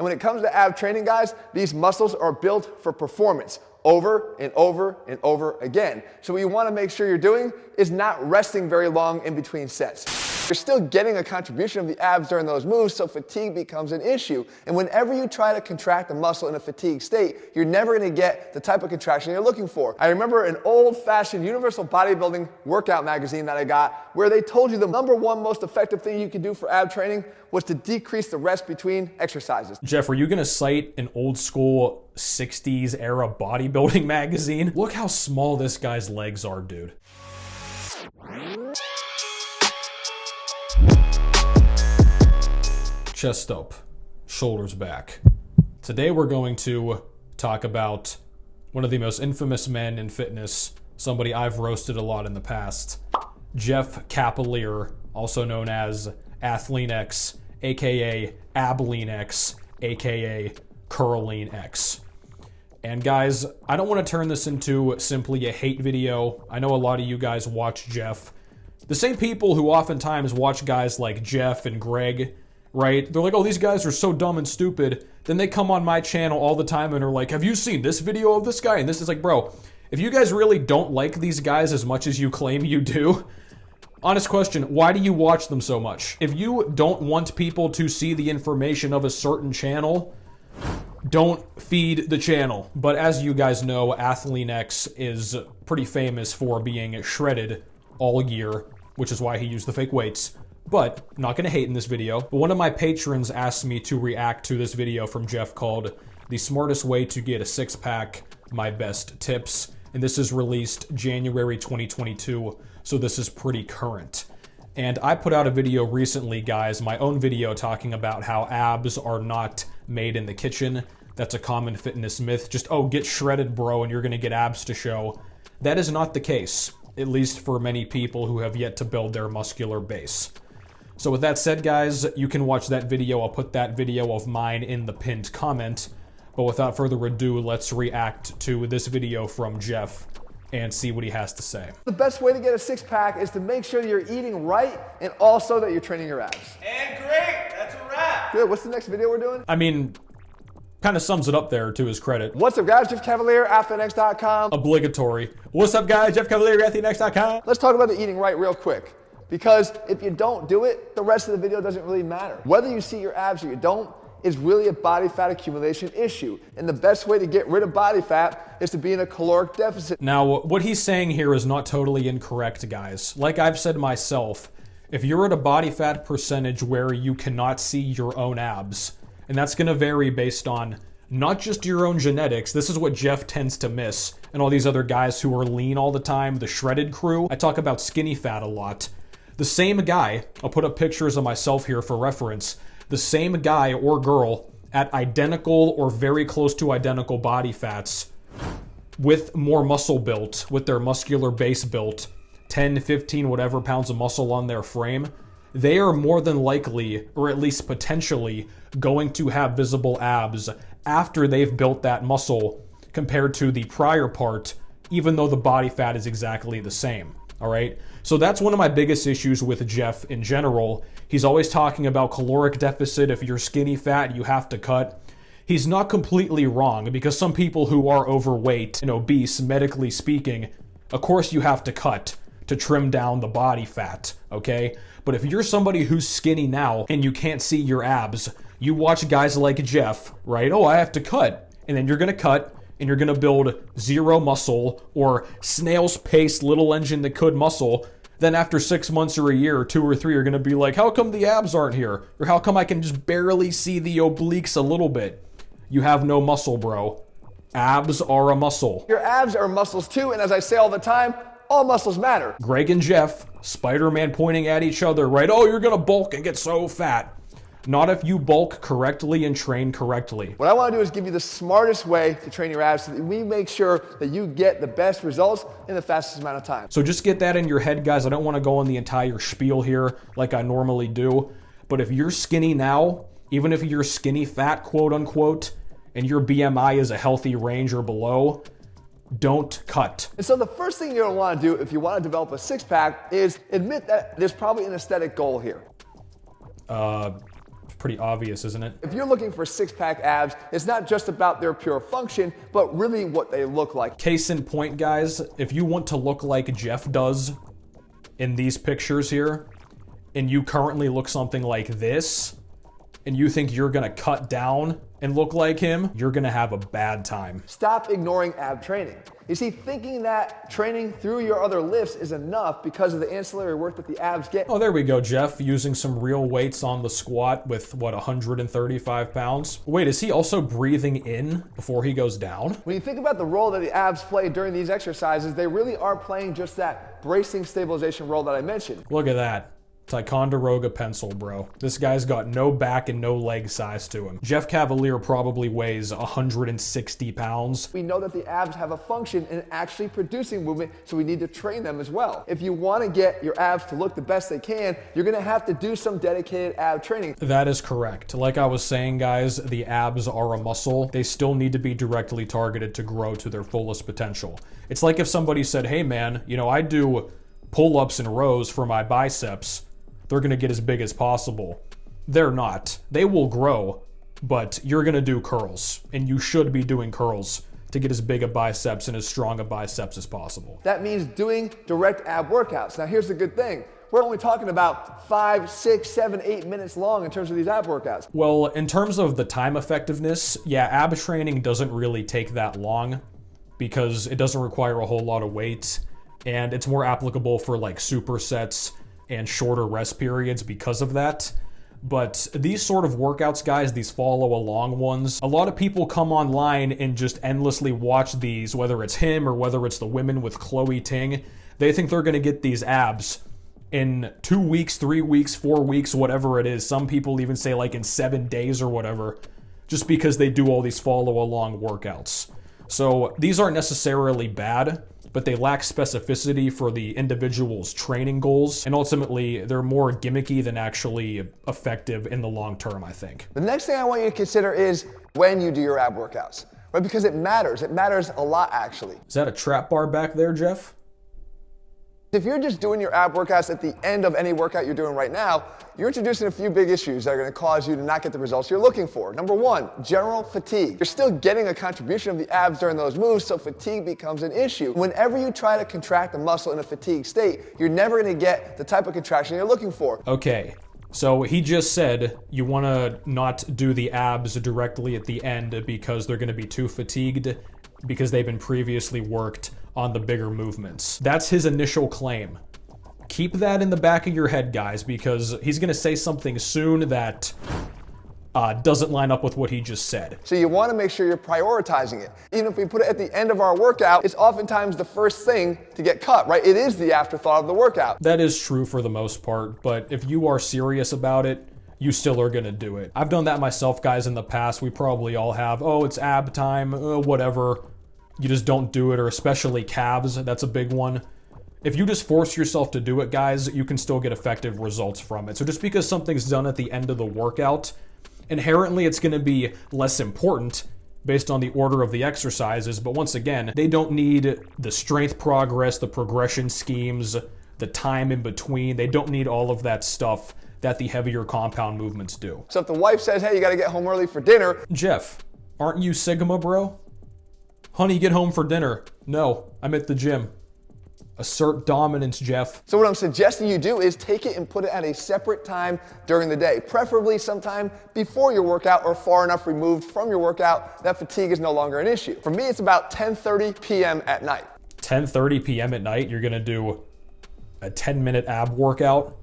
And when it comes to ab training, guys, these muscles are built for performance over and over and over again. So what you want to make sure you're doing is not resting very long in between sets. You're still getting a contribution of the abs during those moves, so fatigue becomes an issue. And whenever you try to contract a muscle in a fatigue state, you're never going to get the type of contraction you're looking for. I remember an old-fashioned universal bodybuilding workout magazine that I got where they told you the #1 most effective thing you could do for ab training was to decrease the rest between exercises. Jeff, are you going to cite an old school 60s era bodybuilding magazine? Look how small this guy's legs are, dude. Chest up, shoulders back. Today we're going to talk about one of the most infamous men in fitness, somebody I've roasted a lot in the past, Jeff Capelier, also known as Athlean X, aka Ablean X, aka Curling X. And guys, I don't want to turn this into simply a hate video. I know a lot of you guys watch Jeff. The same people who oftentimes watch guys like Jeff and Greg, right? They're like, oh, these guys are so dumb and stupid. Then they come on my channel all the time and are like, have you seen this video of this guy? And this is like, bro, if you guys really don't like these guys as much as you claim you do, honest question, why do you watch them so much? If you don't want people to see the information of a certain channel, don't feed the channel. But as you guys know, Athlean X is pretty famous for being shredded all year, which is why he used the fake weights. But I'm not going to hate in this video. But one of my patrons asked me to react to this video from Jeff called The Smartest Way to Get a Six-Pack, My Best Tips. And this is released January 2022, so this is pretty current. And I put out a video recently, guys, my own video talking about how abs are not made in the kitchen. That's a common fitness myth. Just, oh, get shredded, bro, and you're going to get abs to show. That is not the case, at least for many people who have yet to build their muscular base. So with that said, guys, you can watch that video. I'll put that video of mine in the pinned comment. But without further ado, let's react to this video from Jeff and see what he has to say. The best way to get a six-pack is to make sure you're eating right and also that you're training your abs. And great, that's a wrap. Good, what's the next video we're doing? I mean, kind of sums it up there to his credit. What's up, guys? Jeff Cavalier, AthleanX.com. Obligatory. What's up, guys? Jeff Cavalier, AthleanX.com. Let's talk about the eating right real quick. Because if you don't do it, the rest of the video doesn't really matter. Whether you see your abs or you don't is really a body fat accumulation issue. And the best way to get rid of body fat is to be in a caloric deficit. Now, what he's saying here is not totally incorrect, guys. Like I've said myself, if you're at a body fat percentage where you cannot see your own abs, and that's going to vary based on not just your own genetics, this is what Jeff tends to miss, and all these other guys who are lean all the time, the shredded crew. I talk about skinny fat a lot. The same guy, I'll put up pictures of myself here for reference, the same guy or girl at identical or very close to identical body fats with more muscle built, with their muscular base built, 10, 15, whatever pounds of muscle on their frame, they are more than likely, or at least potentially, going to have visible abs after they've built that muscle compared to the prior part, even though the body fat is exactly the same. All right. So that's one of my biggest issues with Jeff in general. He's always talking about caloric deficit. If you're skinny fat, you have to cut. He's not completely wrong, because some people who are overweight and obese, medically speaking, of course you have to cut to trim down the body fat. Okay. But if you're somebody who's skinny now and you can't see your abs, you watch guys like Jeff, right? Oh, I have to cut. And then you're going to cut. And you're going to build zero muscle or snail's pace little engine that could muscle, then after 6 months or a year or 2 or 3, you're going to be like, how come the abs aren't here? Or how come I can just barely see the obliques a little bit? You have no muscle, bro. Abs are a muscle. Your abs are muscles too, and as I say all the time, all muscles matter. Greg and Jeff, Spider-Man pointing at each other, right? Oh, you're going to bulk and get so fat. Not if you bulk correctly and train correctly. What I want to do is give you the smartest way to train your abs so that we make sure that you get the best results in the fastest amount of time. So just get that in your head, guys. I don't want to go on the entire spiel here like I normally do. But if you're skinny now, even if you're skinny fat, quote unquote, and your BMI is a healthy range or below, don't cut. And so the first thing you're going to want to do if you want to develop a six-pack is admit that there's probably an aesthetic goal here. Pretty obvious, isn't it? If you're looking for six-pack abs, it's not just about their pure function, but really what they look like. Case in point, guys, if you want to look like Jeff does in these pictures here, and you currently look something like this, and you think you're gonna cut down and look like him, you're gonna have a bad time. Stop ignoring ab training. You see, thinking that training through your other lifts is enough because of the ancillary work that the abs get. Oh, there we go, Jeff, using some real weights on the squat with, what, 135 pounds? Wait, is he also breathing in before he goes down? When you think about the role that the abs play during these exercises, they really are playing just that bracing stabilization role that I mentioned. Look at that. Ticonderoga pencil, bro. This guy's got no back and no leg size to him. Jeff Cavalier probably weighs 160 pounds. We know that the abs have a function in actually producing movement, so we need to train them as well. If you want to get your abs to look the best they can, you're going to have to do some dedicated ab training. That is correct. Like I was saying, guys, the abs are a muscle. They still need to be directly targeted to grow to their fullest potential. It's like if somebody said, hey man, you know, I do pull-ups and rows for my biceps. They're gonna get as big as possible. They're not. They will grow, but you're gonna do curls, and you should be doing curls to get as big a biceps and as strong a biceps as possible. That means doing direct ab workouts. Now here's the good thing. We're only talking about 5, 6, 7, 8 minutes long in terms of these ab workouts. Well, in terms of the time effectiveness, yeah, ab training doesn't really take that long because it doesn't require a whole lot of weight, and it's more applicable for like supersets and shorter rest periods because of that. But these sort of workouts, guys, these follow along ones, a lot of people come online and just endlessly watch these, whether it's him or whether it's the women with Chloe Ting. They think they're gonna get these abs in 2 weeks, 3 weeks, 4 weeks, whatever it is. Some people even say like in 7 days or whatever, just because they do all these follow along workouts. So these aren't necessarily bad, but they lack specificity for the individual's training goals, and ultimately they're more gimmicky than actually effective in the long term, I think. The next thing I want you to consider is when you do your ab workouts, right? Because it matters. It matters a lot, actually. Is that a trap bar back there, Jeff? If you're just doing your ab workouts at the end of any workout you're doing right now, you're introducing a few big issues that are going to cause you to not get the results you're looking for. Number one, general fatigue. You're still getting a contribution of the abs during those moves, so fatigue becomes an issue. Whenever you try to contract a muscle in a fatigue state, you're never going to get the type of contraction you're looking for. Okay, so he just said you want to not do the abs directly at the end because they're going to be too fatigued because they've been previously worked on the bigger movements. That's his initial claim. Keep that in the back of your head, guys, because he's gonna say something soon that doesn't line up with what he just said. So you want to make sure you're prioritizing it. Even if we put it at the end of our workout, it's oftentimes the first thing to get cut, right? It is the afterthought of the workout. That is true for the most part, but if you are serious about it, you still are gonna do it. I've done that myself, guys, in the past. We probably all have. Oh, it's ab time, whatever. You just don't do it, or especially calves, that's a big one. If you just force yourself to do it, guys, you can still get effective results from it. So just because something's done at the end of the workout, inherently it's gonna be less important based on the order of the exercises, but once again, they don't need the strength progress, the progression schemes, the time in between. They don't need all of that stuff that the heavier compound movements do. So if the wife says, hey, you gotta get home early for dinner. Jeff, aren't you Sigma, bro? Honey, get home for dinner. No, I'm at the gym. Assert dominance, Jeff. So what I'm suggesting you do is take it and put it at a separate time during the day, preferably sometime before your workout or far enough removed from your workout that fatigue is no longer an issue. For me, it's about 10:30 p.m. at night. 10:30 p.m. at night, you're gonna do a 10-minute ab workout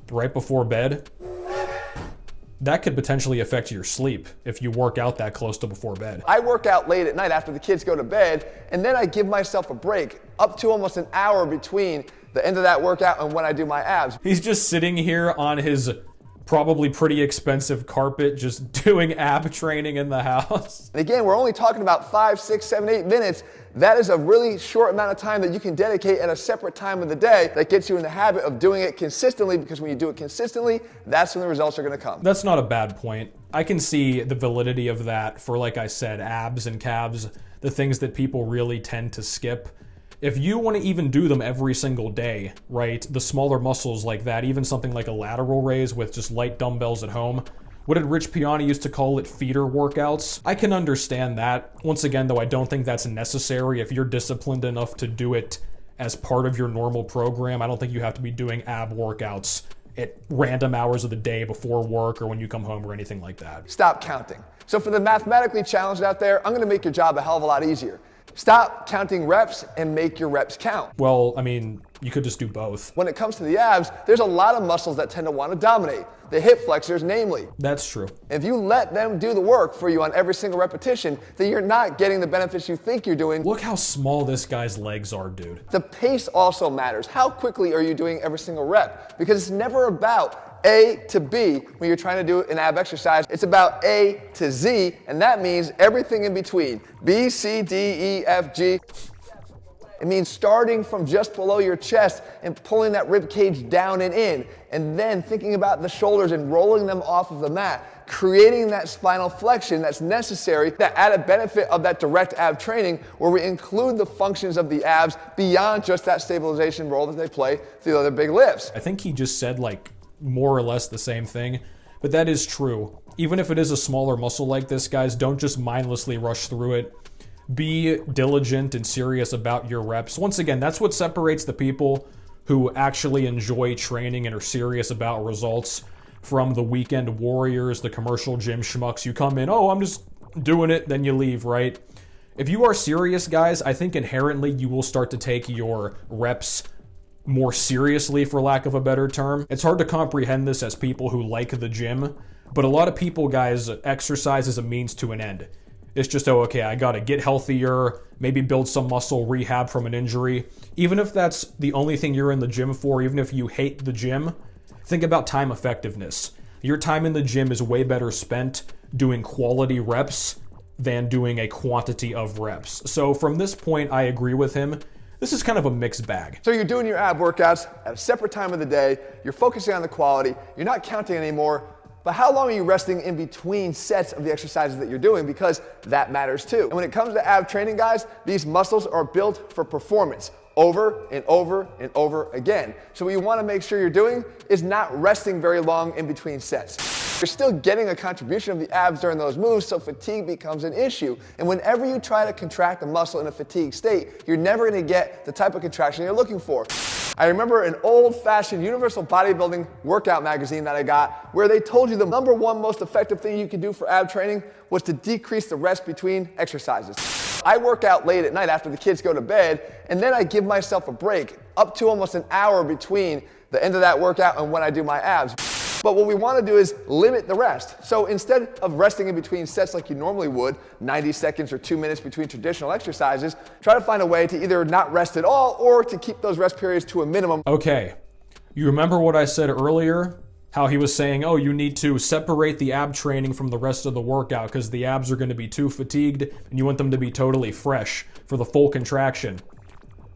right before bed? That could potentially affect your sleep if you work out that close to before bed. I work out late at night after the kids go to bed, and then I give myself a break, up to almost an hour between the end of that workout and when I do my abs. He's just sitting here on his probably pretty expensive carpet, just doing ab training in the house. And again, we're only talking about 5, 6, 7, 8 minutes. That is a really short amount of time that you can dedicate at a separate time of the day that gets you in the habit of doing it consistently, because when you do it consistently, that's when the results are gonna come. That's not a bad point. I can see the validity of that for, like I said, abs and calves, the things that people really tend to skip. If you want to even do them every single day, right, the smaller muscles like that, even something like a lateral raise with just light dumbbells at home, What did Rich Piana used to call it? Feeder workouts. I can understand that. Once again, though, I don't think that's necessary. If you're disciplined enough to do it as part of your normal program, I don't think you have to be doing ab workouts at random hours of the day before work or when you come home or anything like that. Stop counting. So for the mathematically challenged out there, I'm gonna make your job a hell of a lot easier. Stop counting reps and make your reps count. Well, I mean, you could just do both. When it comes to the abs, there's a lot of muscles that tend to want to dominate. The hip flexors, namely. That's true. If you let them do the work for you on every single repetition, then you're not getting the benefits you think you're doing. Look how small this guy's legs are, dude. The pace also matters. How quickly are you doing every single rep? Because it's never about A to B when you're trying to do an ab exercise. It's about A to Z, and that means everything in between. B, C, D, E, F, G. It means starting from just below your chest and pulling that rib cage down and in, and then thinking about the shoulders and rolling them off of the mat, creating that spinal flexion that's necessary, that added benefit of that direct ab training where we include the functions of the abs beyond just that stabilization role that they play through the other big lifts. I think he just said like more or less the same thing, but that is true. Even if it is a smaller muscle like this, guys, don't just mindlessly rush through it. Be diligent and serious about your reps. Once again, that's what separates the people who actually enjoy training and are serious about results from the weekend warriors, the commercial gym schmucks. You come in, oh, I'm just doing it, then you leave, right? If you are serious, guys, I think inherently you will start to take your reps more seriously, for lack of a better term. It's hard to comprehend this as people who like the gym, but a lot of people, guys, exercise is a means to an end. It's just, oh, okay, I gotta get healthier, maybe build some muscle, rehab from an injury. Even if that's the only thing you're in the gym for, even if you hate the gym, think about time effectiveness. Your time in the gym is way better spent doing quality reps than doing a quantity of reps. So from this point, I agree with him. This is kind of a mixed bag. So you're doing your ab workouts at a separate time of the day, you're focusing on the quality, you're not counting anymore, but how long are you resting in between sets of the exercises that you're doing? Because that matters too. And when it comes to ab training, guys, these muscles are built for performance over and over and over again. So what you want to make sure you're doing is not resting very long in between sets. You're still getting a contribution of the abs during those moves, so fatigue becomes an issue. And whenever you try to contract a muscle in a fatigue state, you're never going to get the type of contraction you're looking for. I remember an old-fashioned universal bodybuilding workout magazine that I got where they told you the number one most effective thing you could do for ab training was to decrease the rest between exercises. I work out late at night after the kids go to bed, and then I give myself a break, up to almost an hour between the end of that workout and when I do my abs. But what we want to do is limit the rest. So instead of resting in between sets like you normally would, 90 seconds or 2 minutes between traditional exercises, try to find a way to either not rest at all or to keep those rest periods to a minimum. Okay, you remember what I said earlier? How he was saying, oh, you need to separate the ab training from the rest of the workout because the abs are going to be too fatigued and you want them to be totally fresh for the full contraction.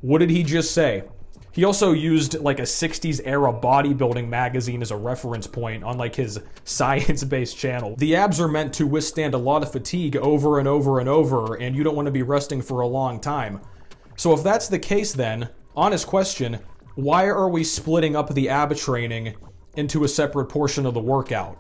What did he just say? He also used like a 60s era bodybuilding magazine as a reference point on like his science-based channel. The abs are meant to withstand a lot of fatigue over and over and over, and you don't want to be resting for a long time. So if that's the case then, honest question, why are we splitting up the ab training into a separate portion of the workout?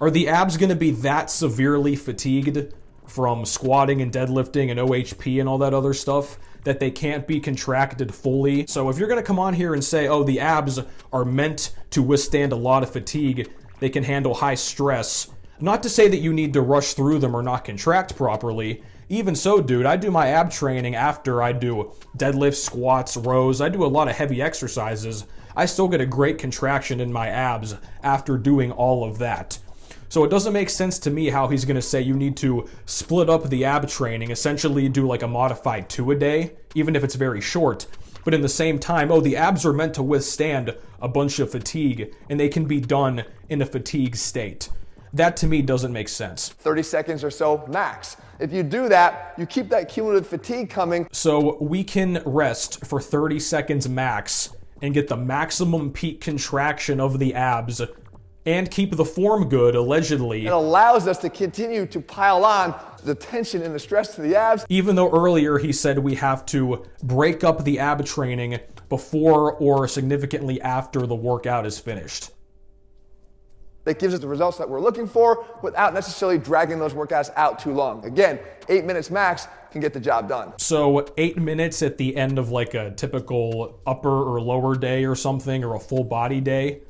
Are the abs going to be that severely fatigued from squatting and deadlifting and OHP and all that other stuff that they can't be contracted fully? So if you're going to come on here and say, oh, the abs are meant to withstand a lot of fatigue, they can handle high stress, not to say that you need to rush through them or not contract properly. Even so, dude, I do my ab training after I do deadlifts, squats, rows. I do a lot of heavy exercises. I still get a great contraction in my abs after doing all of that. So it doesn't make sense to me how he's going to say you need to split up the ab training, essentially do like a modified 2 a day, even if it's very short. But in the same time, oh, the abs are meant to withstand a bunch of fatigue, and they can be done in a fatigue state. That to me doesn't make sense. 30 seconds or so max. If you do that, you keep that cumulative fatigue coming. So we can rest for 30 seconds max and get the maximum peak contraction of the abs and keep the form good, allegedly. It allows us to continue to pile on the tension and the stress to the abs. Even though earlier he said we have to break up the ab training before or significantly after the workout is finished. that gives us the results that we're looking for without necessarily dragging those workouts out too long. Again, 8 minutes max can get the job done. So 8 minutes at the end of like a typical upper or lower day or something, or a full body day,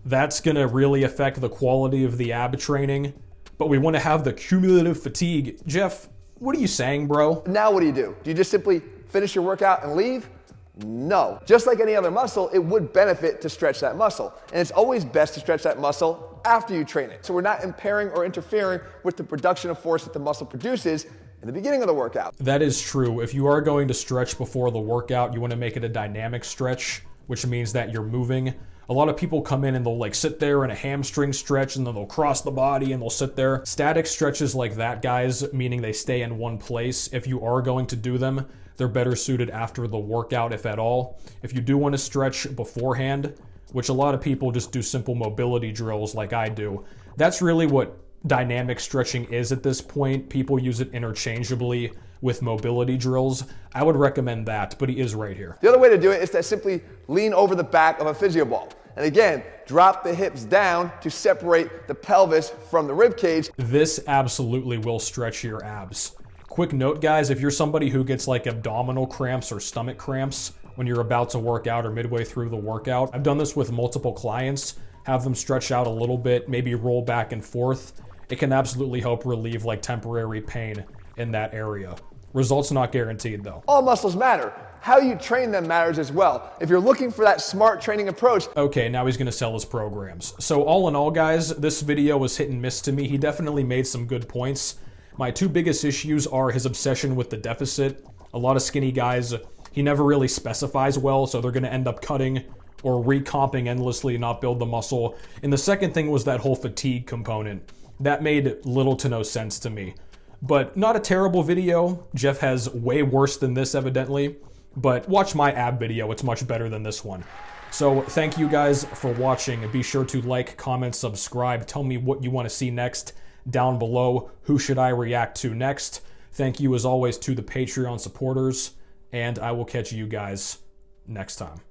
that's gonna really affect the quality of the ab training. But we want to have the cumulative fatigue. Jeff, what are you saying, bro? Now what do? Do you just simply finish your workout and leave? No. Just like any other muscle, it would benefit to stretch that muscle. And it's always best to stretch that muscle after you train it. So we're not impairing or interfering with the production of force that the muscle produces in the beginning of the workout. That is true. If you are going to stretch before the workout, you want to make it a dynamic stretch, which means that you're moving. A lot of people come in and they'll like sit there in a hamstring stretch and then they'll cross the body and they'll sit there. Static stretches like that, guys, meaning they stay in one place. If you are going to do them, they're better suited after the workout, if at all. If you do want to stretch beforehand, which a lot of people just do simple mobility drills like I do, that's really what dynamic stretching is at this point. People use it interchangeably with mobility drills. I would recommend that, but he is right here. The other way to do it is to simply lean over the back of a physio ball. And again, drop the hips down to separate the pelvis from the rib cage. This absolutely will stretch your abs. Quick note, guys, if you're somebody who gets like abdominal cramps or stomach cramps when you're about to work out or midway through the workout, I've done this with multiple clients, have them stretch out a little bit, maybe roll back and forth. It can absolutely help relieve like temporary pain in that area. Results not guaranteed though. All muscles matter. How you train them matters as well. If you're looking for that smart training approach. Okay, now he's gonna sell his programs. So all in all, guys, this video was hit and miss to me. He definitely made some good points. My two biggest issues are his obsession with the deficit. A lot of skinny guys, he never really specifies well, so they're gonna end up cutting or recomping endlessly and not build the muscle. And the second thing was that whole fatigue component. That made little to no sense to me. But not a terrible video. Jeff has way worse than this, evidently. But watch my ab video, it's much better than this one. So thank you guys for watching. Be sure to like, comment, subscribe. Tell me what you want to see next down below. Who should I react to next? Thank you as always to the Patreon supporters. And I will catch you guys next time.